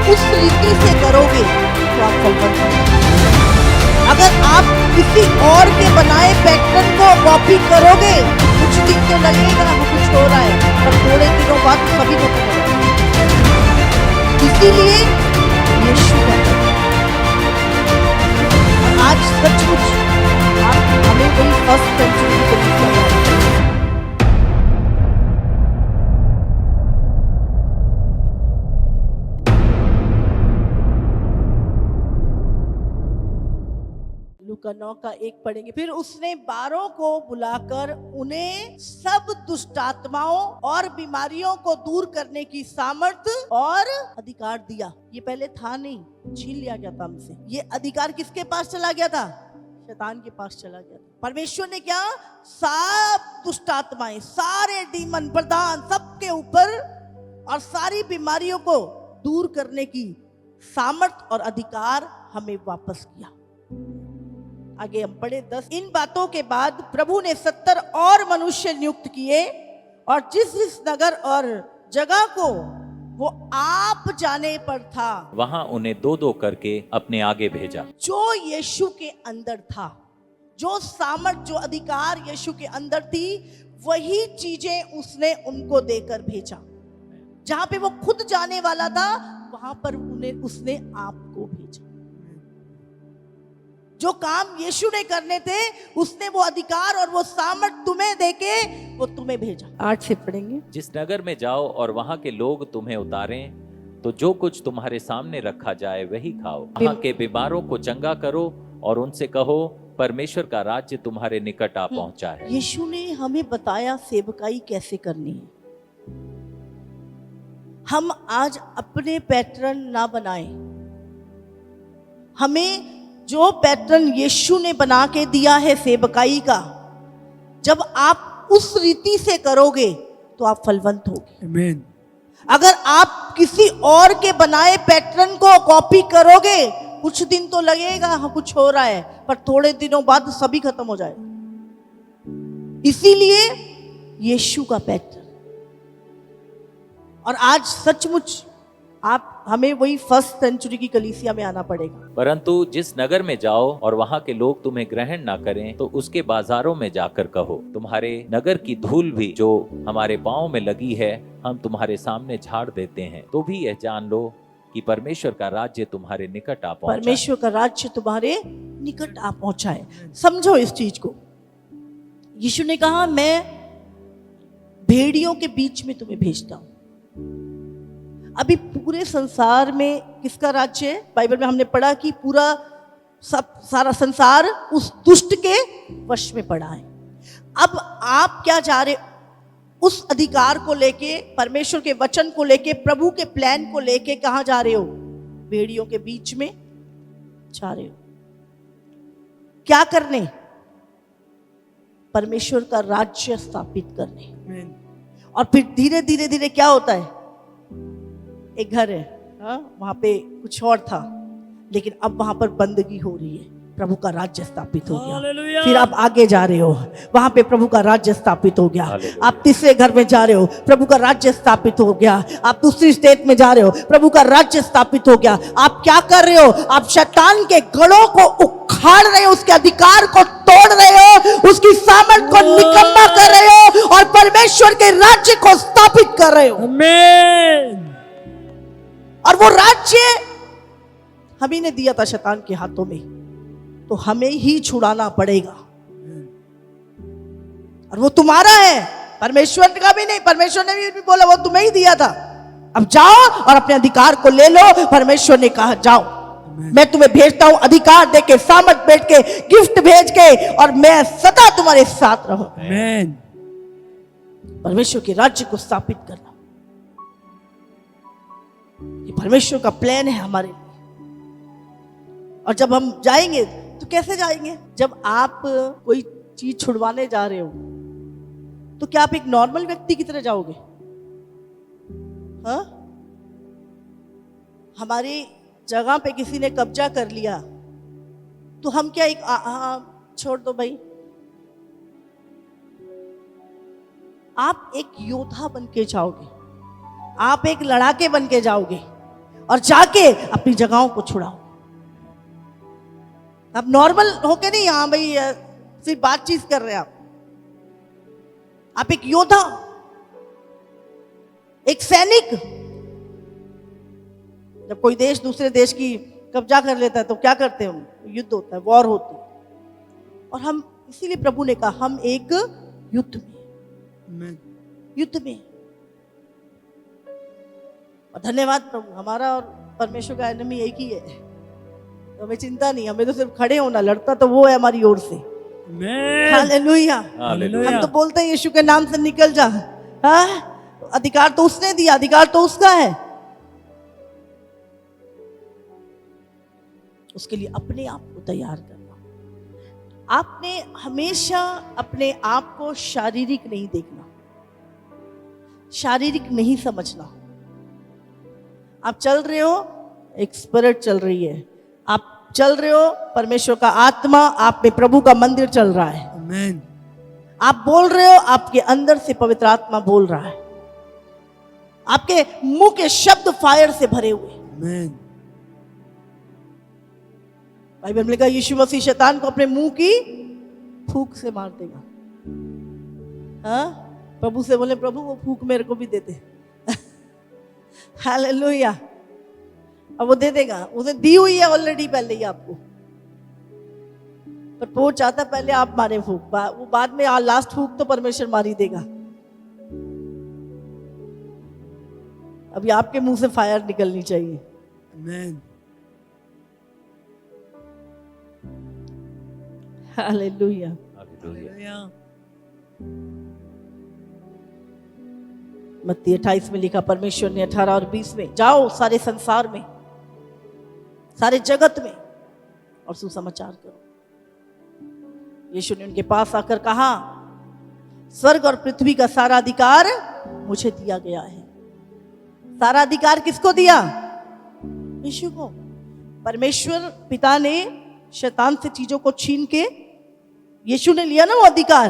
उस रीति से करोगे तो आप फलवंत होगे। अगर आप किसी और के बनाए पैटर्न को कॉपी करोगे, कुछ दिन तो लगेगा कुछ हो रहा है, पर थोड़े दिनों बाद सभी को पता लगेगा। इसीलिए यीशु का आज सचमुच आप हमें वही फर्स्ट सेंचुरी को लूका 9:1 पढ़ेंगे। फिर उसने 12 को बुलाकर उन्हें सब दुष्टात्माओं और बीमारियों को दूर करने की सामर्थ्य और अधिकार दिया। ये पहले था नहीं, छीन लिया गया था हमसे। ये अधिकार किसके पास चला गया था? शैतान के पास चला गया था। परमेश्वर ने क्या, सब दुष्टात्माएं, सारे डीमन प्रधान सबके ऊपर और सारी बीमारियों को दूर करने की सामर्थ्य और अधिकार हमें वापस किया। आगे हम पढ़े 10। इन बातों के बाद प्रभु ने 70 और मनुष्य नियुक्त किए और जिस नगर और जगह को वो आप जाने पर था वहां उन्हें 2-2 करके अपने आगे भेजा। जो यीशु के अंदर था, जो सामर्थ, जो अधिकार यीशु के अंदर थी, वही चीजें उसने उनको देकर भेजा। जहां पे वो खुद जाने वाला था वहां पर उसने आपको भेजा। जो काम यीशु ने करने थे उसने वो अधिकार और वो सामर्थ तुम्हें देके वो तुम्हें भेजा। 8 से पढ़ेंगे। जिस नगर में जाओ और वहां के लोग तुम्हें उतारें तो जो कुछ तुम्हारे सामने रखा जाए वही खाओ। वहां के बीमारों को चंगा करो और उनसे कहो परमेश्वर का राज्य तुम्हारे निकट आ पहुंचा है। यीशु ने हमें बताया सेवकाई कैसे करनी है। हम आज अपने पैटर्न ना बनाएं। हमें जो पैटर्न यीशु ने बना के दिया है सेवकाई का, जब आप उस रीति से करोगे तो आप फलवंत होगे। आमीन। अगर आप किसी और के बनाए पैटर्न को कॉपी करोगे, कुछ दिन तो लगेगा कुछ हो रहा है, पर थोड़े दिनों बाद सभी खत्म हो जाएगा। इसीलिए यीशु का पैटर्न। और आज सचमुच हमें वही फर्स्ट सेंचुरी की कलीसिया में आना पड़ेगा। परंतु जिस नगर में जाओ और वहां के लोग तुम्हें ग्रहण ना करें तो उसके बाजारों में जाकर कहो तुम्हारे नगर की धूल भी जो हमारे पांव में लगी है हम तुम्हारे सामने झाड़ देते हैं। तो भी यह जान लो कि परमेश्वर का राज्य तुम्हारे निकट आ पहुंचा। परमेश्वर का राज्य तुम्हारे निकट आ पहुंचा है। समझो इस चीज को। यीशु ने कहा मैं भेड़ियों के बीच में तुम्हें भेजता हूं। अभी पूरे संसार में किसका राज्य है? बाइबल में हमने पढ़ा कि पूरा सारा संसार उस दुष्ट के वश में पड़ा है। अब आप क्या जा रहे, उस अधिकार को लेके, परमेश्वर के वचन को लेके, प्रभु के प्लान को लेके कहां जा रहे हो? भेड़ियों के बीच में जा रहे हो। क्या करने? परमेश्वर का राज्य स्थापित करने। और फिर धीरे धीरे धीरे क्या होता है? एक घर है, वहां पे कुछ और था, लेकिन अब वहां पर बंदगी हो रही है। प्रभु का राज्य स्थापित हो गया। फिर आप आगे जा रहे हो, वहां पे प्रभु का राज्य स्थापित हो गया। आप तीसरे घर में जा रहे हो, प्रभु का राज्य स्थापित हो गया। आप दूसरी स्टेट में जा रहे हो, प्रभु का राज्य स्थापित हो गया। आप क्या कर रहे हो? आप शैतान के गढ़ों को उखाड़ रहे हो, उसके अधिकार को तोड़ रहे हो, उसकी सामर्थ को निकम्मा कर रहे हो और परमेश्वर के राज्य को स्थापित कर रहे हो। आमीन। और वो राज्य हम ही ने दिया था शैतान के हाथों में, तो हमें ही छुड़ाना पड़ेगा। और वो तुम्हारा है, परमेश्वर का भी नहीं। परमेश्वर ने भी बोला वो तुम्हें ही दिया था। अब जाओ और अपने अधिकार को ले लो। परमेश्वर ने कहा जाओ, मैं तुम्हें भेजता हूं अधिकार देके, सामर्थ भेज के, गिफ्ट भेज के, और मैं सदा तुम्हारे साथ रहूं। आमीन। परमेश्वर के राज्य को स्थापित करना, ये परमेश्वर का प्लान है हमारे लिए। और जब हम जाएंगे तो कैसे जाएंगे? जब आप कोई चीज छुड़वाने जा रहे हो तो क्या आप एक नॉर्मल व्यक्ति की तरह जाओगे? हाँ, हमारी जगह पे किसी ने कब्जा कर लिया तो हम क्या एक छोड़ दो भाई। आप एक योद्धा बन के जाओगे, आप एक लड़ाके बन के जाओगे। और जाके अपनी जगहों को छुड़ाओ। आप नॉर्मल होके नहीं, हाँ भाई सिर्फ बातचीत कर रहे हैं आप एक योद्धा, एक सैनिक। जब कोई देश दूसरे देश की कब्जा कर लेता है तो क्या करते हैं हम? युद्ध होता है, वॉर होती है। और हम इसीलिए प्रभु ने कहा हम एक युद्ध में, युद्ध में। और धन्यवाद प्रभु, हमारा और परमेश्वर का एनिमी एक ही है, तो हमें चिंता नहीं, हमें तो सिर्फ खड़े होना, लड़ता तो वो है हमारी ओर से। हालेलुया। हम तो बोलते हैं यीशु के नाम से निकल जा। हाँ, अधिकार तो उसने दिया, अधिकार तो उसका है। उसके लिए अपने आप को तैयार करना। आपने हमेशा अपने आप को शारीरिक नहीं देखना, शारीरिक नहीं समझना। आप चल रहे हो, एक स्पिरिट चल रही है, आप चल रहे हो, परमेश्वर का आत्मा आप में, प्रभु का मंदिर चल रहा है। आमीन। आप बोल रहे हो, आपके अंदर से पवित्र आत्मा बोल रहा है, आपके मुंह के शब्द फायर से भरे हुए। आमीन। बाइबल में लिखा यीशु मसीह शैतान को अपने मुंह की फूंक से मार देगा। हाँ, प्रभु से बोले प्रभु वो फूंक मेरे को भी दे दे। हालेलुया। अब वो दे देगा, उसे दी हुई है ऑलरेडी पहले ही आपको, पर वो चाहता पहले आप मारे फूंक, वो बाद में लास्ट फूंक तो परमेश्वर मार ही देगा। अभी आपके मुंह से फायर निकलनी चाहिए। आमीन। हालेलुया। हालेलुया। मत्ती 28 में लिखा, परमेश्वर ने 18 और 20 में, जाओ सारे संसार में, सारे जगत में और सुसमाचार करो। यीशु ने उनके पास आकर कहा, स्वर्ग और पृथ्वी का सारा अधिकार मुझे दिया गया है। सारा अधिकार किसको दिया? यीशु को। परमेश्वर पिता ने शैतान से चीजों को छीन के यीशु ने लिया ना वो अधिकार,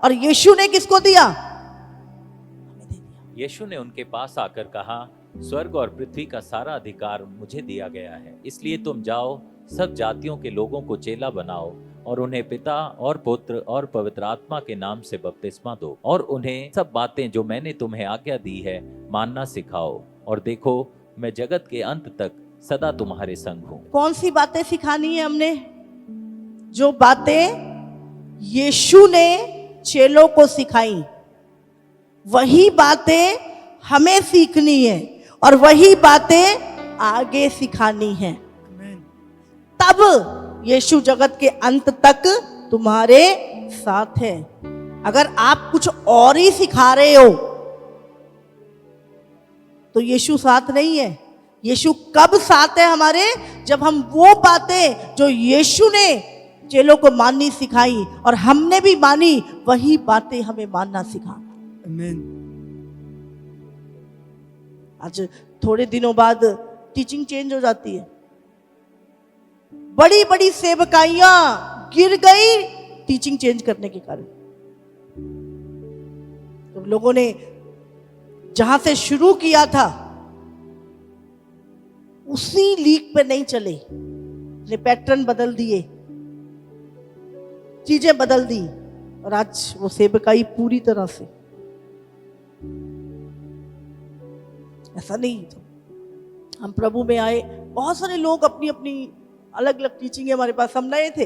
और यीशु ने किसको दिया? हमें दे दिया। यीशु ने उनके पास आकर कहा, स्वर्ग और पृथ्वी का सारा अधिकार मुझे दिया गया है, इसलिए तुम जाओ, सब जातियों के लोगों को चेला बनाओ और उन्हें पिता और पुत्र और पवित्र आत्मा के नाम से बपतिस्मा दो, और उन्हें सब बातें जो मैंने तुम्हें आज्ञा दी है मानना सिखाओ, और देखो मैं जगत के अंत तक सदा तुम्हारे संग हूँ। कौन सी बातें सिखानी है हमने? जो बातें यीशु ने चेलों को सिखाई, वही बातें हमें सीखनी है और वही बातें आगे सिखानी है। तब यीशु जगत के अंत तक तुम्हारे साथ है। अगर आप कुछ और ही सिखा रहे हो तो यीशु साथ नहीं है। यीशु कब साथ है हमारे? जब हम वो बातें जो यीशु ने चेलों को माननी सिखाई और हमने भी मानी, वही बातें हमें मानना सिखाना। आमीन। आज थोड़े दिनों बाद टीचिंग चेंज हो जाती है। बड़ी बड़ी सेवकाइयां गिर गई टीचिंग चेंज करने के कारण। तो लोगों ने जहां से शुरू किया था उसी लीक पे नहीं चले, पैटर्न बदल दिए, चीजें बदल दी, और आज वो सेवकाई पूरी तरह से ऐसा नहीं। हम प्रभु में आए, बहुत सारे लोग अपनी अपनी अलग अलग टीचिंग हमारे पास, हम नए थे,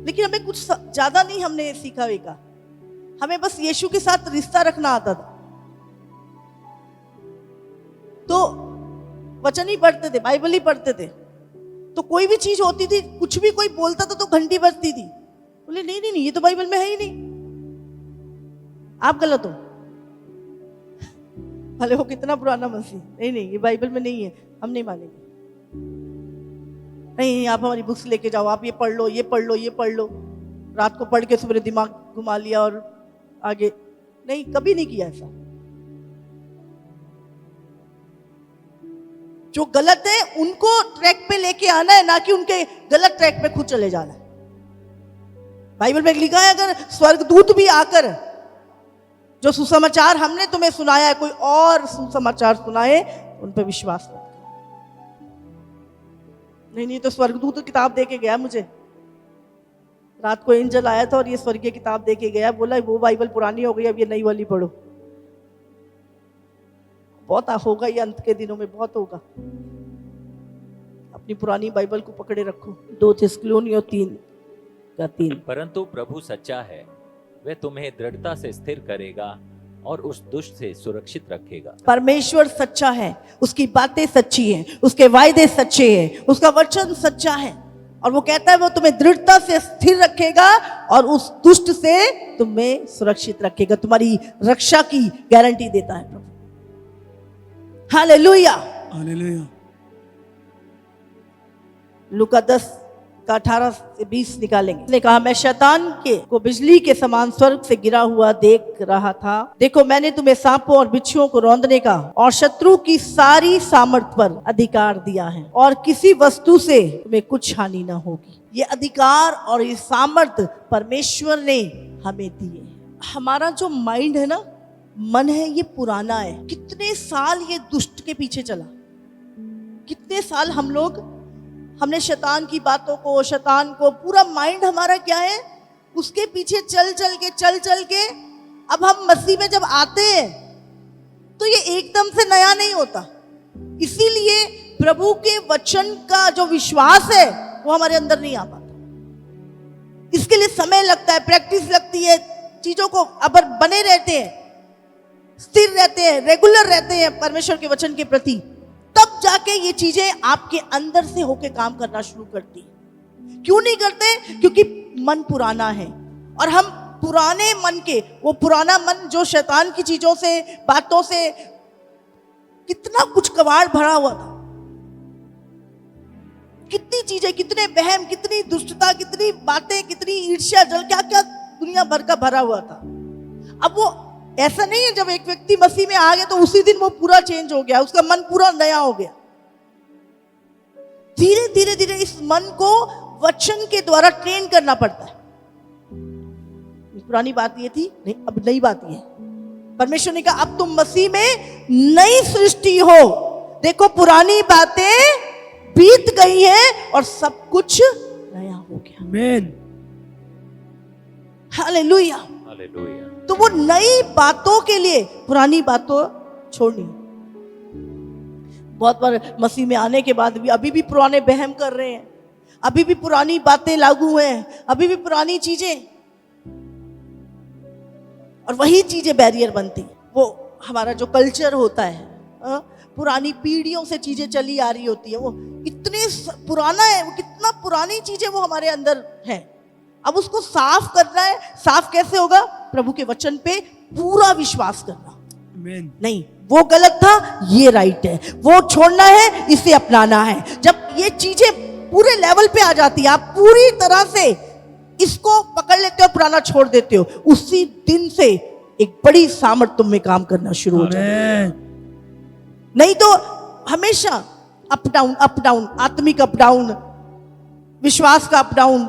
लेकिन हमें कुछ ज्यादा नहीं हमने सीखा वेगा। हमें बस यीशु के साथ रिश्ता रखना आता था। तो वचन ही पढ़ते थे, बाइबल ही पढ़ते थे, तो कोई भी चीज होती थी, कुछ भी कोई बोलता था तो घंटी बजती थी। बोले नहीं नहीं नहीं, ये तो बाइबल में है ही नहीं, आप गलत हो। भले वो कितना पुराना मसीह, नहीं नहीं ये बाइबल में नहीं है, हम नहीं मानेंगे। नहीं आप हमारी बुक्स लेके जाओ, आप ये पढ़ लो, ये पढ़ लो, ये पढ़ लो। रात को पढ़ के सुबह दिमाग घुमा लिया और आगे नहीं, कभी नहीं किया ऐसा। जो गलत है उनको ट्रैक पे लेके आना है, ना कि उनके गलत ट्रैक पे खुद चले जाना है। बाइबल में लिखा है, अगर स्वर्गदूत भी आकर जो सुसमाचार हमने तुम्हें सुनाया है कोई और सुसमाचार सुनाए, उन पर विश्वास मत करो। नहीं तो स्वर्गदूत तो किताब दे के गया मुझे, रात को एंजल आया था और ये स्वर्गीय किताब दे के गया, बोला वो बाइबल पुरानी हो गई, अब ये नई वाली पढ़ो। बहुत होगा ये अंत के दिनों में, बहुत होगा। अपनी पुरानी बाइबल को पकड़े रखो। 2 थिस्सलुनीसियों 3:3। परंतु प्रभु सच्चा है, वह तुम्हें दृढ़ता से स्थिर करेगा और उस दुष्ट से सुरक्षित रखेगा। परमेश्वर सच्चा है, उसकी बातें सच्ची हैं, उसके वायदे सच्चे हैं, उसका वचन सच्चा है, और वो कहता है वो तुम्हें दृढ़ता से स्थिर रखेगा और उस दुष्ट से तुम्हें सुरक्षित रखेगा। तुम्हारी रक्षा की गारंटी देता है प्रभु। Hallelujah, hallelujah. लूका 10:18 से 20 निकालेंगे। उसने कहा, मैं शैतान को बिजली के समान स्वर्ग से गिरा हुआ देख रहा था। देखो, मैंने तुम्हें सांपों और बिच्छुओं को रौंदने का और शत्रु की सारी सामर्थ पर अधिकार दिया है, और किसी वस्तु से तुम्हें कुछ हानि न होगी। ये अधिकार और ये सामर्थ परमेश्वर ने हमें दिए। हमारा जो माइंड है ना, मन है, ये पुराना है। कितने साल ये दुष्ट के पीछे चला, कितने साल हमने शैतान की बातों को, शैतान को, पूरा माइंड हमारा क्या है, उसके पीछे चल चल के अब हम मसीह में जब आते हैं तो ये एकदम से नया नहीं होता। इसीलिए प्रभु के वचन का जो विश्वास है वो हमारे अंदर नहीं आ पाता। इसके लिए समय लगता है, प्रैक्टिस लगती है, चीजों को अगर बने रहते हैं, स्थिर रहते हैं, रेगुलर रहते हैं परमेश्वर के वचन के प्रति, तब जाके ये चीजें आपके अंदर से होके काम करना शुरू करती। क्यों नहीं करते? क्योंकि मन पुराना है, और हम पुराने मन के, वो पुराना मन जो शैतान की चीजों से, बातों से कितना कुछ कबाड़ भरा हुआ था, कितनी चीजें, कितने वहम, कितनी दुष्टता, कितनी बातें, कितनी ईर्ष्या, जल, क्या क्या दुनिया भर का भरा हुआ था। अब वो ऐसा नहीं है जब एक व्यक्ति मसीह में आ गया तो उसी दिन वो पूरा चेंज हो गया, उसका मन पूरा नया हो गया। धीरे धीरे धीरे इस मन को वचन के द्वारा ट्रेन करना पड़ता है। पुरानी बात ये थी, नहीं, अब नई बात ये है। परमेश्वर ने कहा अब तुम मसीह में नई सृष्टि हो, देखो पुरानी बातें बीत गई हैं और सब कुछ नया हो गया। आमीन, हालेलुया, हालेलुया। तो वो नई बातों के लिए पुरानी बातों छोड़नी। बहुत बार मसीह में आने के बाद भी अभी भी पुराने वहम कर रहे हैं, अभी भी पुरानी बातें लागू हैं, अभी भी पुरानी चीजें, और वही चीजें बैरियर बनती। वो हमारा जो कल्चर होता है, पुरानी पीढ़ियों से चीजें चली आ रही होती है, वो इतने पुराना है, वो कितना पुरानी चीजें वो हमारे अंदर है। अब उसको साफ करना है। साफ कैसे होगा? प्रभु के वचन पे पूरा विश्वास करना। आमीन। नहीं, वो गलत था, ये राइट है, वो छोड़ना है, इसे अपनाना है। जब ये चीजें पूरे लेवल पे आ जाती है, आप पूरी तरह से इसको पकड़ लेते हो, पुराना छोड़ देते हो, उसी दिन से एक बड़ी सामर्थ तुम में काम करना शुरू हो जाती है। नहीं तो हमेशा अप डाउन, अप डाउन, आत्मिक अप डाउन, विश्वास का अप डाउन,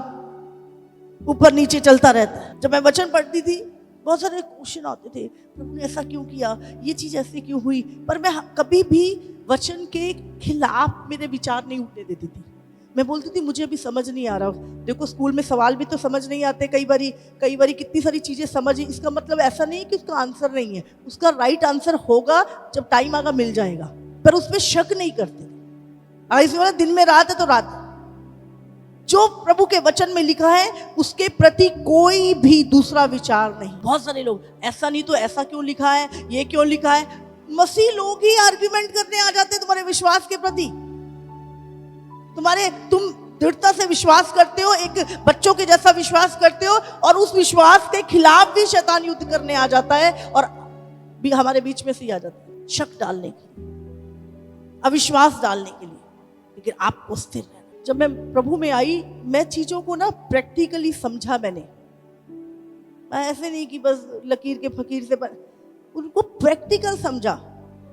ऊपर नीचे चलता रहता है। जब मैं वचन पढ़ती थी, बहुत सारे क्वेश्चन आते थे, प्रभु ने ऐसा क्यों किया, ये चीज ऐसे क्यों हुई, पर मैं कभी भी वचन के खिलाफ मेरे विचार नहीं उठने देती थी। मैं बोलती थी मुझे अभी समझ नहीं आ रहा। देखो, स्कूल में सवाल भी तो समझ नहीं आते कई बारी कितनी सारी चीजें समझ, इसका मतलब ऐसा नहीं है कि उसका आंसर नहीं है, उसका राइट आंसर होगा, जब टाइम आगा मिल जाएगा, पर उसमें शक नहीं करते। इसमें दिन में रात है तो रात, जो प्रभु के वचन में लिखा है उसके प्रति कोई भी दूसरा विचार नहीं। बहुत सारे लोग ऐसा नहीं तो ऐसा क्यों लिखा है, ये क्यों लिखा है, मसीह लोग ही आर्ग्यूमेंट करने आ जाते हैं तुम्हारे विश्वास के प्रति। तुम दृढ़ता से विश्वास करते हो, एक बच्चों के जैसा विश्वास करते हो, और उस विश्वास के खिलाफ भी शैतान युद्ध करने आ जाता है, और भी हमारे बीच में से ही आ जाता है, शक डालने के लिए, अविश्वास डालने के लिए। लेकिन आपको स्थिर रहना। जब मैं प्रभु में आई, मैं चीजों को ना प्रैक्टिकली समझा। मैं ऐसे नहीं कि बस लकीर के फकीर से उनको प्रैक्टिकल समझा।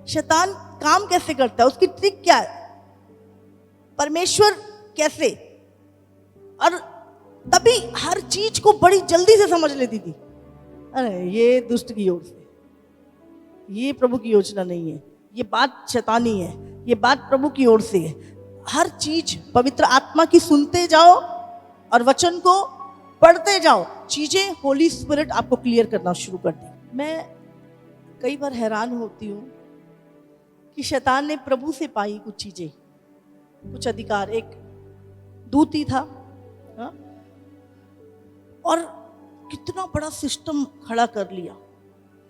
शैतान काम कैसे करता है, उसकी ट्रिक क्या है, परमेश्वर कैसे, और तभी हर चीज को बड़ी जल्दी से समझ लेती थी। अरे ये दुष्ट की ओर से, ये प्रभु की योजना नहीं है, ये बात शैतानी है, ये बात प्रभु की ओर से है। हर चीज पवित्र आत्मा की सुनते जाओ और वचन को पढ़ते जाओ, चीजें होली स्पिरिट आपको क्लियर करना शुरू कर दी। मैं कई बार हैरान होती हूँ कि शैतान ने प्रभु से पाई कुछ चीजें, कुछ अधिकार। एक दूत ही था, हाँ? और कितना बड़ा सिस्टम खड़ा कर लिया,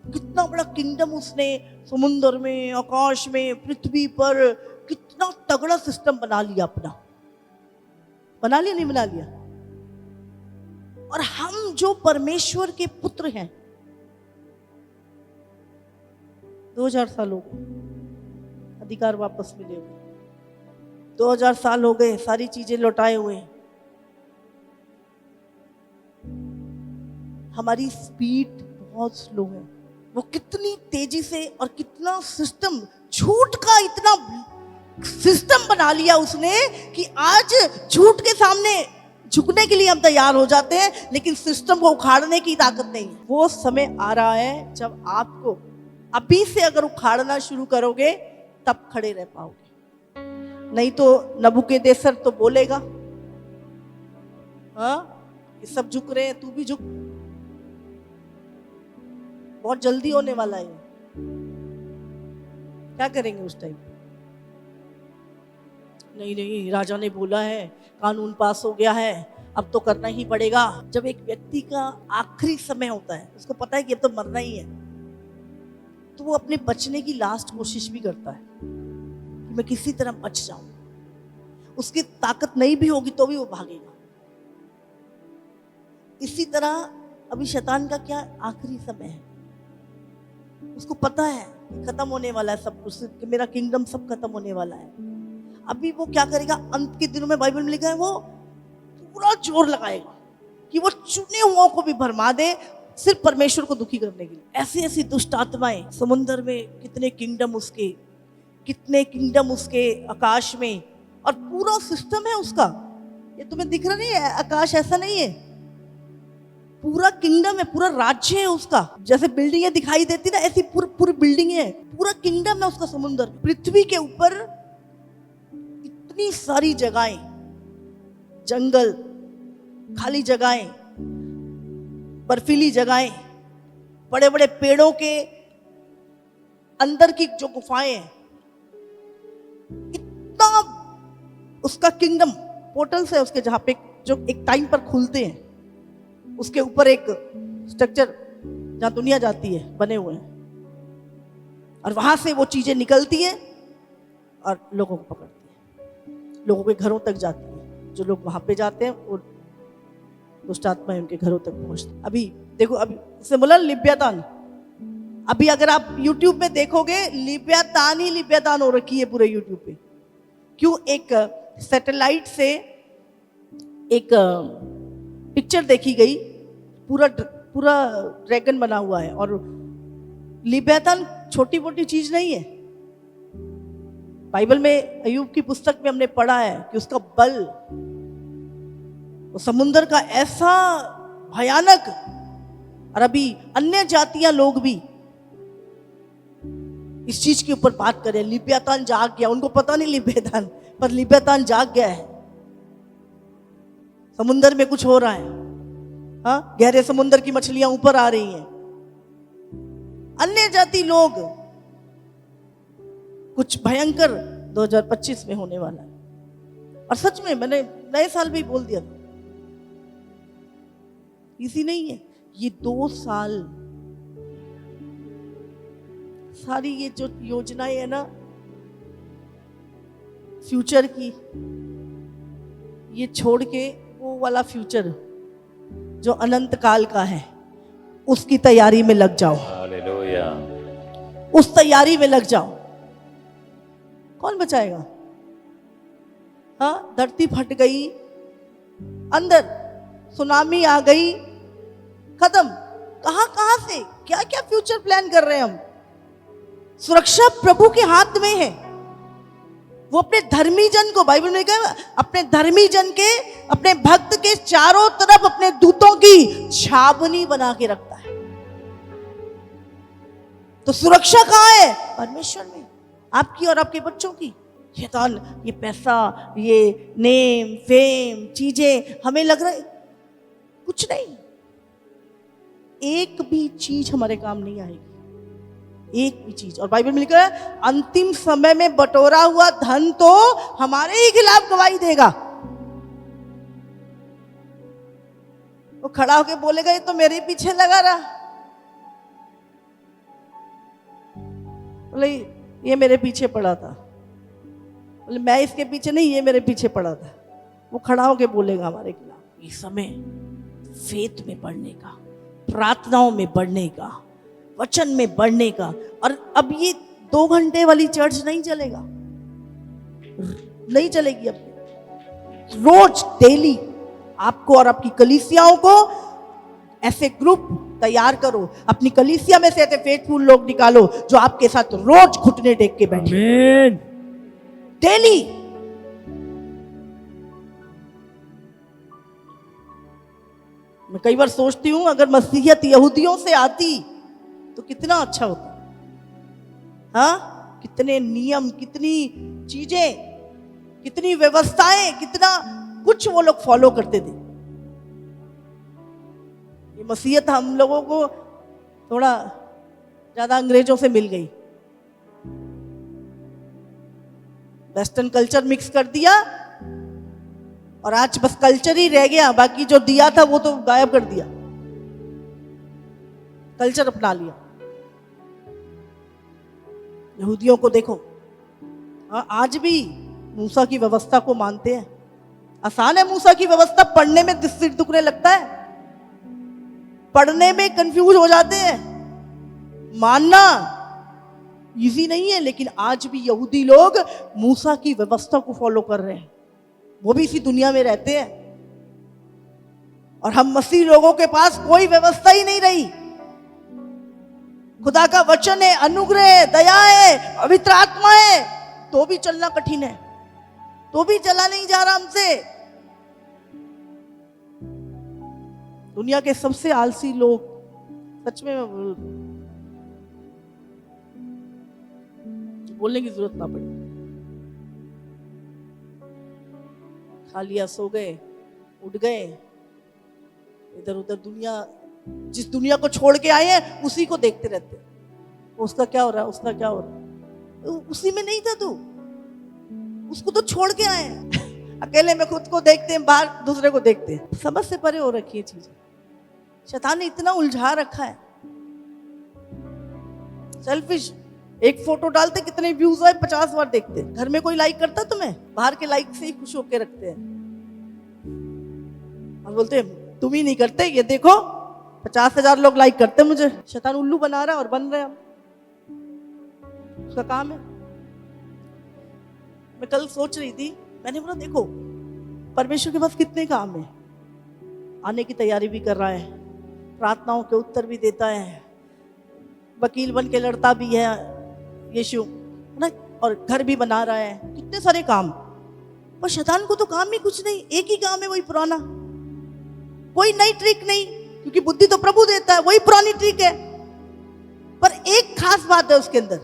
कितना बड़ा किंगडम उसने समुद्र में, आकाश में, पृथ्वी पर कितना तगड़ा सिस्टम बना लिया अपना। बना लिया नहीं बना लिया? और हम जो परमेश्वर के पुत्र हैं, 2000 साल हो गए अधिकार वापस मिले हुए, 2000 साल हो गए सारी चीजें लौटाए हुए, हमारी स्पीड बहुत स्लो है। वो कितनी तेजी से और कितना सिस्टम, झूठ का इतना सिस्टम बना लिया उसने कि आज झूठ के सामने झुकने के लिए हम तैयार हो जाते हैं, लेकिन सिस्टम को उखाड़ने की ताकत नहीं है। वो समय आ रहा है जब आपको अभी से अगर उखाड़ना शुरू करोगे तब खड़े रह पाओगे, नहीं तो नबूकदनेस्सर तो बोलेगा, हाँ ये सब झुक रहे हैं, तू भी झुक। बहुत जल्दी होने वाला है। क्या करेंगे उस टाइम? नहीं नहीं, राजा ने बोला है, कानून पास हो गया है, अब तो करना ही पड़ेगा। जब एक व्यक्ति का आखिरी समय होता है, उसको पता है कि अब तो मरना ही है, तो वो अपने बचने की लास्ट कोशिश भी करता है कि मैं किसी तरह बच जाऊं। उसकी ताकत नहीं भी होगी तो भी वो भागेगा। इसी तरह अभी शैतान का क्या आखिरी समय है, उसको पता है कि खत्म होने वाला है सब कुछ, कि मेरा किंगडम सब खत्म होने वाला है। अभी वो क्या करेगा, अंत के दिनों में बाइबल में लिखा है वो पूरा जोर लगाएगा कि वो चुने हुओं को भी भरमा दे, सिर्फ परमेश्वर को दुखी करने के लिए। ऐसी ऐसी दुष्ट आत्माएं समुद्र में, कितने किंगडम उसके आकाश में, और पूरा सिस्टम है उसका। ये तुम्हें दिख रहा नहीं है? आकाश ऐसा नहीं है, पूरा किंगडम है, पूरा राज्य है उसका। जैसे बिल्डिंगें दिखाई देती ना, ऐसी पूरी बिल्डिंग है, पूरा किंगडम है उसका समुद्र। पृथ्वी के ऊपर इतनी सारी जगहें, जंगल, खाली जगहें, बर्फीली जगहें, बड़े बड़े पेड़ों के अंदर की जो गुफाएं हैं, इतना उसका किंगडम, पोर्टल्स है उसके, जहां पे जो एक टाइम पर खुलते हैं, उसके ऊपर एक स्ट्रक्चर जहां दुनिया जाती है बने हुए हैं, और वहां से वो चीजें निकलती है और लोगों को पकड़ती है, लोगों के घरों तक जाती है। जो लोग वहां पे जाते हैं वो दुष्ट आत्माएं उनके घरों तक पहुंचती। अभी देखो, अभी उसने बोला लिव्यातान, अभी अगर आप YouTube में देखोगे, लिव्यातान ही लिव्यातान हो रखी है पूरे YouTube पे। क्यों? एक सैटेलाइट से एक पिक्चर देखी गई, पूरा ड्रैगन बना हुआ है, और लिव्यातान छोटी मोटी चीज नहीं है। बाइबल में अय्यूब की पुस्तक में हमने पढ़ा है कि उसका बल, वो समुद्र का ऐसा भयानक, और अभी अन्य जातियां लोग भी इस चीज के ऊपर बात कर रहे हैं। लिव्यातान जाग गया, उनको पता नहीं लिव्यातान, पर लिव्यातान जाग गया है। समुद्र में कुछ हो रहा है, हाँ, गहरे समुद्र की मछलियां ऊपर आ रही हैं। अन्य जाति लोग, कुछ भयंकर 2025 में होने वाला है। और सच में मैंने नए साल में ही बोल दिया था, इसी नहीं है, ये 2 साल सारी ये जो योजनाएं है ना फ्यूचर की, ये छोड़ के वो वाला फ्यूचर जो अनंत काल का है, उसकी तैयारी में लग जाओ। हालेलुया। उस तैयारी में लग जाओ। कौन बचाएगा? हाँ, धरती फट गई, अंदर सुनामी आ गई, खत्म। कहां से क्या क्या फ्यूचर प्लान कर रहे हैं हम? सुरक्षा प्रभु के हाथ में है। वो अपने धर्मी जन को, बाइबल में कहा, अपने धर्मी जन के, अपने भक्त के चारों तरफ अपने दूतों की छावनी बना के रखता है। तो सुरक्षा कहां है? परमेश्वर में, आपकी और आपके बच्चों की। शैतान ये पैसा, ये नेम फेम चीजें, हमें लग रहा है कुछ नहीं, एक भी चीज हमारे काम नहीं आएगी, एक भी चीज। और बाइबल में लिखा है अंतिम समय में बटोरा हुआ धन तो हमारे ही खिलाफ गवाही देगा। वो खड़ा होके बोलेगा ये तो मेरे पीछे लगा रहा, बोले ये मेरे पीछे पड़ा था, बोले मैं इसके पीछे नहीं, ये मेरे पीछे पड़ा था। वो खड़ा होके बोलेगा हमारे खिलाफ। ये समय फेथ में बढ़ने का, प्रार्थनाओं में बढ़ने का, वचन में बढ़ने का। और अब ये 2 घंटे वाली चर्च नहीं चलेगा, नहीं चलेगी। अब रोज डेली आपको और आपकी कलीसियाओं को ऐसे ग्रुप तैयार करो, अपनी कलीसिया में से ऐसे फेथफुल लोग निकालो जो आपके साथ रोज घुटने टेक के बैठे। आमीन। डेली। मैं कई बार सोचती हूं अगर मसीहियत यहूदियों से आती तो कितना अच्छा होता। हाँ, कितने नियम, कितनी चीजें, कितनी व्यवस्थाएं, कितना कुछ वो लोग फॉलो करते थे। ये मसीहत हम लोगों को थोड़ा ज्यादा अंग्रेजों से मिल गई, वेस्टर्न कल्चर मिक्स कर दिया और आज बस कल्चर ही रह गया, बाकी जो दिया था वो तो गायब कर दिया, कल्चर अपना लिया। यहूदियों को देखो, आज भी मूसा की व्यवस्था को मानते हैं। आसान है मूसा की व्यवस्था, पढ़ने में सिर दुखने लगता है, पढ़ने में कंफ्यूज हो जाते हैं, मानना इजी नहीं है। लेकिन आज भी यहूदी लोग मूसा की व्यवस्था को फॉलो कर रहे हैं, वो भी इसी दुनिया में रहते हैं। और हम मसीह लोगों के पास कोई व्यवस्था ही नहीं रही। खुदा का वचन है, अनुग्रह है, दया है, पवित्र आत्मा है, तो भी चलना कठिन है, तो भी चला नहीं जा रहा हमसे। दुनिया के सबसे आलसी लोग, सच में बोलने की जरूरत ना पड़ी, खा लिया, सो गए, उठ गए, इधर उधर दुनिया, जिस दुनिया को छोड़ के आए हैं उसी को देखते रहते हैं। उसका क्या हो रहा है, उसका क्या हो रहा है, उसी में नहीं था तू, उसको तो छोड़ के आए हैं। अकेले में खुद को देखते हैं, बाहर दूसरे को देखते हैं। समझ से परे हो रखी है चीजें, शैतान ने इतना उलझा रखा है। सेल्फिश, एक फोटो डालते कितने व्यूज आए 50 बार देखते। घर में कोई लाइक करता तुम्हें, बाहर के लाइक से ही खुश होके रखते हैं और बोलते हैं तुम ही नहीं करते, ये देखो 50,000 लोग लाइक करते मुझे। शैतान उल्लू बना रहा है और बन रहे हैं हम, उसका काम है। मैं कल सोच रही थी, मैंने बोला देखो परमेश्वर के पास कितने काम है, आने की तैयारी भी कर रहा है, प्रार्थनाओं के उत्तर भी देता है, वकील बन के लड़ता भी है यीशु ना, और घर भी बना रहा है, कितने सारे काम। पर शैतान को तो काम ही कुछ नहीं, एक ही काम है, वही पुराना, कोई नई ट्रिक नहीं, क्योंकि बुद्धि तो प्रभु देता है, वही पुरानी ट्रिक है। पर एक खास बात है उसके अंदर,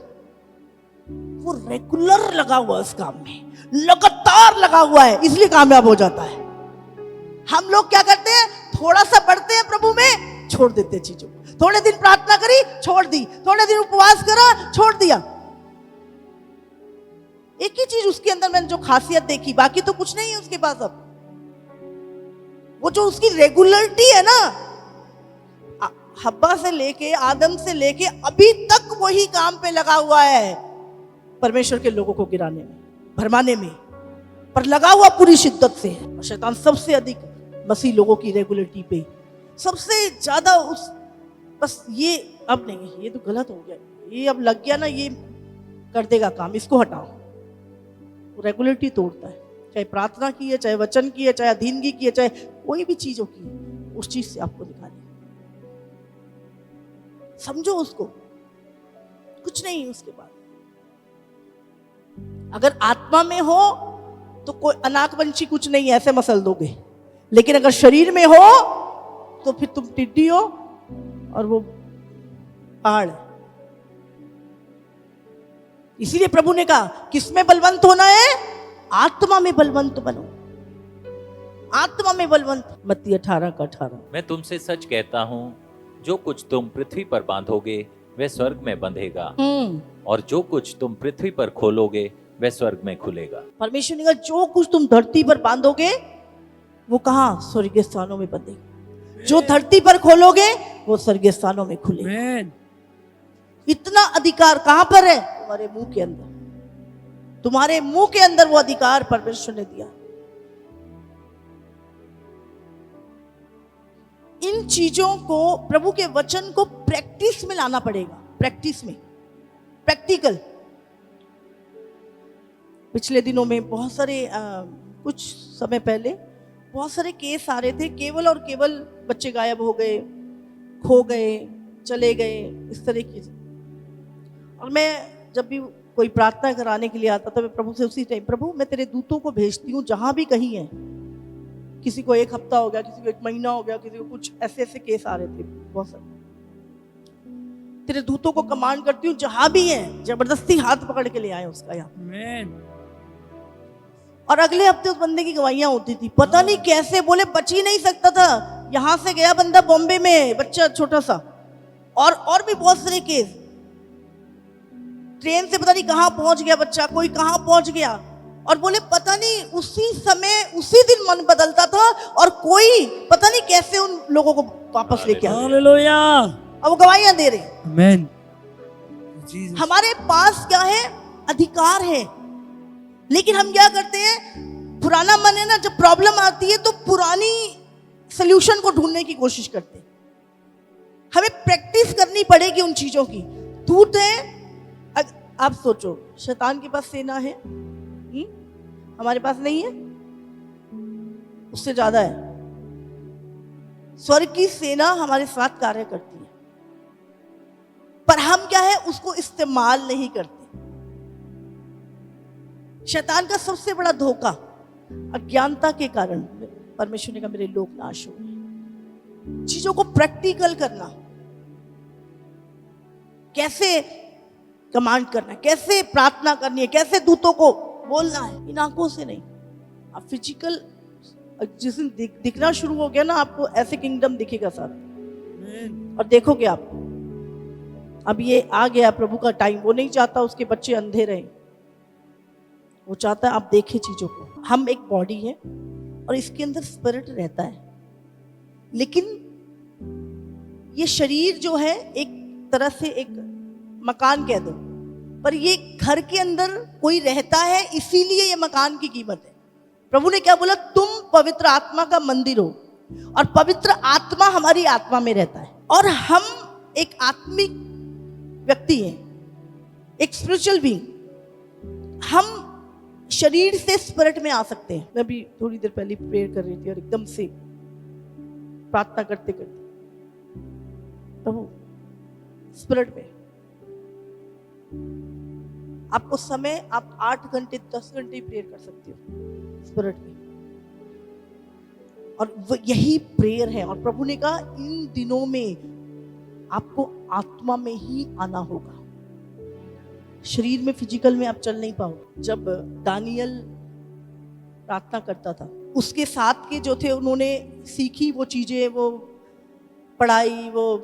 वो रेगुलर लगा हुआ है उस काम में, लगातार लगा हुआ है, इसलिए कामयाब हो जाता है। हम लोग क्या करते हैं, थोड़ा सा बढ़ते हैं प्रभु में, छोड़ देते हैं चीजों को। थोड़े दिन प्रार्थना करी, छोड़ दी, थोड़े दिन उपवास करा, छोड़ दिया। एक ही चीज उसके अंदर मैंने जो खासियत देखी, बाकी तो कुछ नहीं है उसके पास। अब वो जो उसकी रेगुलरिटी है ना, हब्बा से लेके आदम से लेके अभी तक वही काम पे लगा हुआ है, परमेश्वर के लोगों को गिराने में, भरमाने में, पर लगा हुआ पूरी शिद्दत से। और शैतान सबसे अधिक मसीह लोगों की रेगुलरिटी पे सबसे ज्यादा उस, बस ये अब नहीं, ये तो गलत हो गया, ये अब लग गया ना, ये कर देगा काम, इसको हटाओ। वो रेगुलरिटी तोड़ता है, चाहे प्रार्थना की है, चाहे वचन की है, चाहे अधीनगी की है, चाहे कोई भी चीजों की है, उस चीज से आपको निकाले। समझो उसको, कुछ नहीं उसके बाद। अगर आत्मा में हो तो कोई अनाकवंशी कुछ नहीं, ऐसे मसल दोगे। लेकिन अगर शरीर में हो तो फिर तुम टिड्डी हो और वो पहाड़ है। इसीलिए प्रभु ने कहा किसमें बलवंत होना है? आत्मा में बलवंत बनो, आत्मा में बलवंत। मत्ती 18:18। मैं तुमसे सच कहता हूँ, जो कुछ तुम पृथ्वी पर बांधोगे वह स्वर्ग में बंधेगा, और जो कुछ तुम पृथ्वी पर खोलोगे वह स्वर्ग में खुलेगा। परमेश्वर ने कहा जो कुछ तुम धरती पर बांधोगे वो कहाँ? स्वर्गीय स्थानों में बंधेगा। जो धरती पर खोलोगे वो स्वर्गीय स्थानों में खुलेगा। इतना अधिकार कहां पर है? तुम्हारे मुंह के अंदर। तुम्हारे मुंह के अंदर वो अधिकार परमेश्वर ने दिया। इन चीजों को, प्रभु के वचन को प्रैक्टिस में लाना पड़ेगा। प्रैक्टिस में, प्रैक्टिकल। पिछले दिनों में बहुत सारे कुछ समय पहले बहुत सारे केस आ रहे थे, केवल और केवल बच्चे गायब हो गए, खो गए, चले गए, इस तरह की। और मैं जब भी कोई प्रार्थना कराने के लिए आता था, मैं प्रभु से उसी टाइम, प्रभु मैं तेरे दूतों को भेजती हूँ जहां भी कहीं है। किसी को 1 हफ्ता हो गया, किसी को 1 महीना हो गया, किसी को कुछ ऐसे केस आ रहे थे बहुत सारे। तेरे दूतों को कमांड करती हूँ जहां भी है, जबरदस्ती हाथ पकड़ के ले आए उसका यहाँ। और अगले हफ्ते उस बंदे की गवाहियां होती थी, पता नहीं कैसे, बोले बच ही नहीं सकता था। यहां से गया बंदा बॉम्बे में, बच्चा छोटा सा, और भी बहुत सारे केस। ट्रेन से पता नहीं कहां पहुंच गया बच्चा, कोई कहां पहुंच गया, और बोले पता नहीं उसी समय उसी दिन मन बदलता था, और कोई पता नहीं कैसे उन लोगों को वापस लेके आया। हालेलुया। अब वो गवाहियां दे रहे। आमीन। हमारे पास क्या है? अधिकार है। लेकिन हम क्या करते हैं? पुराना मन है ना, जब प्रॉब्लम आती है तो पुरानी सलूशन को ढूंढने की कोशिश करते हैं। हमें प्रैक्टिस करनी पड़ेगी उन चीजों की। दूत है, आप सोचो, शैतान के पास सेना है, हमारे पास नहीं है, उससे ज्यादा है। स्वर्ग की सेना हमारे साथ कार्य करती है, पर हम क्या है? उसको इस्तेमाल नहीं करते। शैतान का सबसे बड़ा धोखा अज्ञानता के कारण परमेश्वर ने कहा मेरे लोग नाश हो गए। चीजों को प्रैक्टिकल करना, कैसे कमांड करना है, कैसे प्रार्थना करनी है, कैसे दूतों को बोलना है, इन आंखों से नहीं। आप फिजिकल जिस दिन दिखना शुरू हो गया ना, आपको ऐसे किंगडम दिखेगा साथ। और देखोगे आप, अब ये आ गया प्रभु का टाइम। वो नहीं चाहता उसके बच्चे अंधे रहें, वो चाहता है आप देखें चीजों को। हम एक बॉडी है और इसके अंदर स्पिरिट रहता है, लेकिन ये शरीर जो है एक तरह से एक मकान कह दो, पर ये घर के अंदर कोई रहता है, इसीलिए ये मकान की कीमत है। प्रभु ने क्या बोला? तुम पवित्र आत्मा का मंदिर हो, और पवित्र आत्मा हमारी आत्मा में रहता है। और हम एक आत्मिक व्यक्ति हैं, एक स्पिरिचुअल बीइंग। हम शरीर से स्पिरिट में आ सकते हैं। मैं भी थोड़ी देर पहले प्रेयर कर रही थी और एकदम से प्रार्थना करते करते प्रभु स्पिरिट में, आपको समय, आप 8 घंटे 10 घंटे प्रेयर कर सकते हो स्पिरिट में, और यही प्रेयर है। और प्रभु ने कहा इन दिनों में आपको आत्मा में ही आना होगा, शरीर में, फिजिकल में आप चल नहीं पाओगे। जब दानियल प्रार्थना करता था, उसके साथ के जो थे उन्होंने सीखी वो चीजें, वो पढ़ाई, वो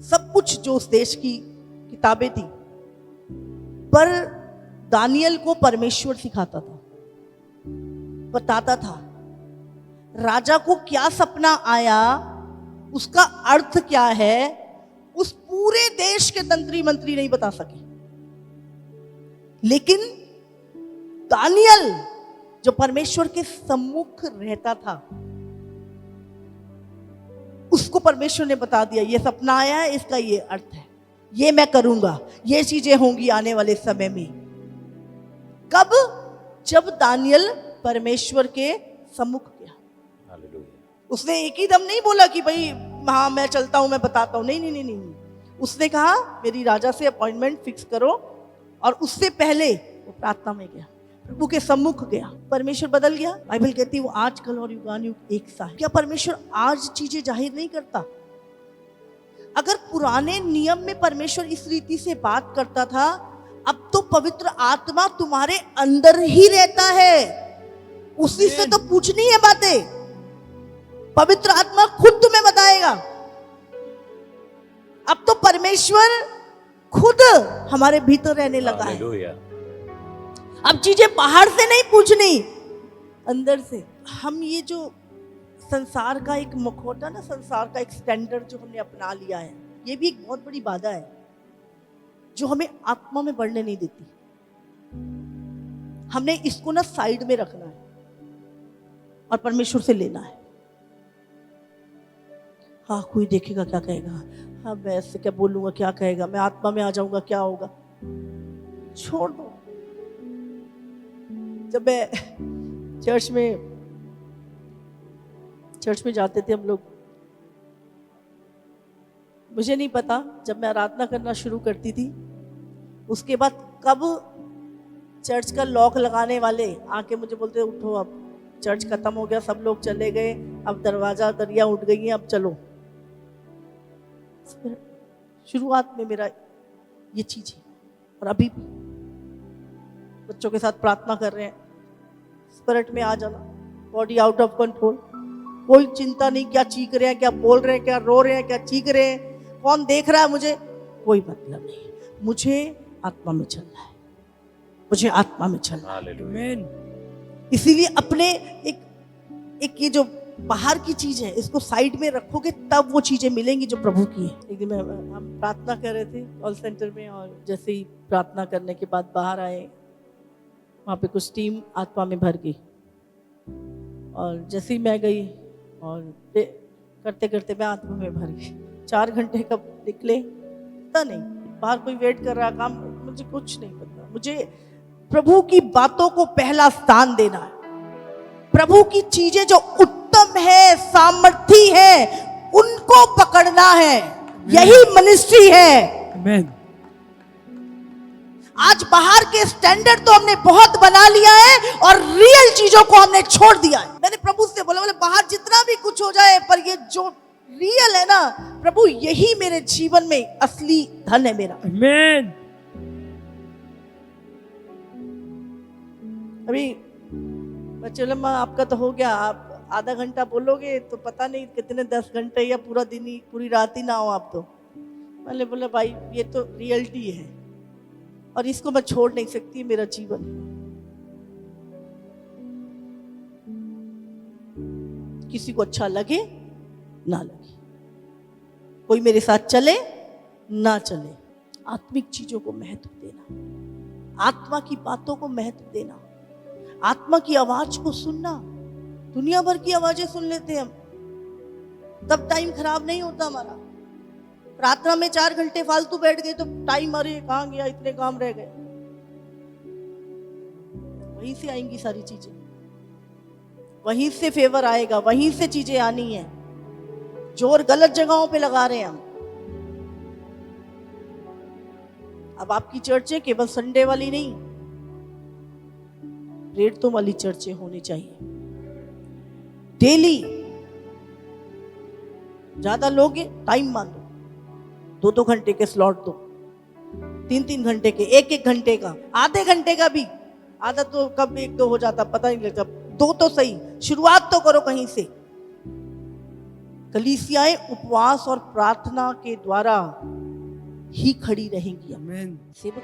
सब कुछ जो उस देश की किताबें थी, पर दानियल को परमेश्वर सिखाता था, बताता था राजा को क्या सपना आया, उसका अर्थ क्या है, उस पूरे देश के तंत्री मंत्री नहीं बता सके। लेकिन दानियल जो परमेश्वर के सम्मुख रहता था, उसको परमेश्वर ने बता दिया ये सपना आया है, इसका ये अर्थ है, ये मैं करूंगा, ये चीजें होंगी आने वाले समय में। कब? जब दानियल परमेश्वर के सम्मुख गया। उसने एक ही दम नहीं बोला कि भाई हाँ मैं चलता हूं, मैं बताता हूं। नहीं नहीं नहीं नहीं, उसने कहा मेरी राजा से अपॉइंटमेंट फिक्स करो, और उससे पहले वो प्रार्थना में गया, प्रभु के सम्मुख गया। परमेश्वर बदल गया। बाइबल कहती है वो आज कल और युगानुयुग एक सा है। क्या परमेश्वर आज चीजें जाहिर नहीं करता? अगर पुराने नियम में परमेश्वर इस रीति से बात करता था, अब पवित्र आत्मा तुम्हारे अंदर ही रहता है, उसी से तो पूछनी है बातें। पवित्र आत्मा खुद तुम्हें बताएगा। अब तो परमेश्वर खुद हमारे भीतर रहने लगा है। हालेलुया। अब चीजें बाहर से नहीं पूछनी, अंदर से। हम ये जो संसार का एक मुखौटा ना, संसार का एक स्टैंडर्ड जो हमने अपना लिया है, ये भी एक बहुत बड़ी बाधा है जो हमें आत्मा में बढ़ने नहीं देती। हमने इसको ना साइड में रखना है और परमेश्वर से लेना है। हाँ, कोई देखेगा क्या कहेगा, हाँ मैं ऐसे क्या बोलूंगा क्या कहेगा, मैं आत्मा में आ जाऊंगा क्या होगा, छोड़ दो। जब मैं चर्च में जाते थे हम लोग, मुझे नहीं पता, जब मैं आराधना करना शुरू करती थी उसके बाद कब चर्च का लॉक लगाने वाले आके मुझे बोलते उठो, अब चर्च खत्म हो गया, सब लोग चले गए, अब दरिया उठ गई है, अब चलो। शुरुआत में मेरा ये चीज है। और अभी बच्चों के साथ प्रार्थना कर रहे हैं, स्पिरिट में आ जाना, बॉडी आउट ऑफ कंट्रोल, कोई चिंता नहीं क्या चीख रहे हैं, क्या बोल रहे हैं, क्या रो रहे हैं, क्या चीख रहे हैं, कौन देख रहा है मुझे, कोई मतलब नहीं। मुझे आत्मा में चलना है, मुझे आत्मा में चलना है। इसीलिए अपने एक ये जो बाहर की चीज है इसको साइड में रखोगे तब वो चीजें मिलेंगी जो प्रभु की है। एक दिन हम प्रार्थना कर रहे थे कॉल सेंटर में, और जैसे ही प्रार्थना करने के बाद बाहर आए, वहाँ पे कुछ टीम आत्मा में भर गई, और जैसे ही मैं गई और करते करते मैं आत्मा में भर गई। 4 घंटे कब निकले पता नहीं, बाहर कोई वेट कर रहा, काम, मुझे कुछ नहीं पता। मुझे प्रभु की बातों को पहला स्थान देना है। प्रभु की चीजें जो उत्तम है, सामर्थी है, उनको पकड़ना है। यही मिनिस्ट्री है। आमीन। आज बाहर के स्टैंडर्ड तो हमने बहुत बना लिया है और रियल चीजों को हमने छोड़ दिया है। मैंने प्रभु से बोला, बोले बाहर जितना भी कुछ हो जाए, पर ये जो रियल है ना प्रभु, यही मेरे जीवन में असली धन है मेरा। आमीन। अभी बच्चे, आपका तो हो गया, आप आधा घंटा बोलोगे तो पता नहीं कितने 10 घंटे या पूरा दिन ही, पूरी रात ही ना हो आप तो। मैंने बोला भाई ये तो रियलिटी है और इसको मैं छोड़ नहीं सकती, मेरा जीवन। किसी को अच्छा लगे ना लगे, कोई मेरे साथ चले ना चले, आत्मिक चीजों को महत्व देना, आत्मा की बातों को महत्व देना, आत्मा की आवाज को सुनना। दुनिया भर की आवाजें सुन लेते हैं हम, तब टाइम खराब नहीं होता हमारा। प्रार्थना में 4 घंटे फालतू बैठ गए तो टाइम, अरे कहां गया, इतने काम रह गए। वहीं से आएंगी सारी चीजें, वहीं से फेवर आएगा, वहीं से चीजें आनी है। जोर गलत जगहों पे लगा रहे हैं हम। अब आपकी चर्चें केवल संडे वाली नहीं, रेटों वाली चर्चें होनी चाहिए। डेली ज्यादा लोगे टाइम मान दो, 2-2 घंटे के स्लॉट दो, 3-3 घंटे के, 1-1 घंटे का, आधे घंटे का भी। आधा तो कब 1-2 हो जाता पता नहीं लगता, 2 तो सही, शुरुआत तो करो कहीं से। कलीसियाएं उपवास और प्रार्थना के द्वारा ही खड़ी रहेंगी। आमीन। सेवक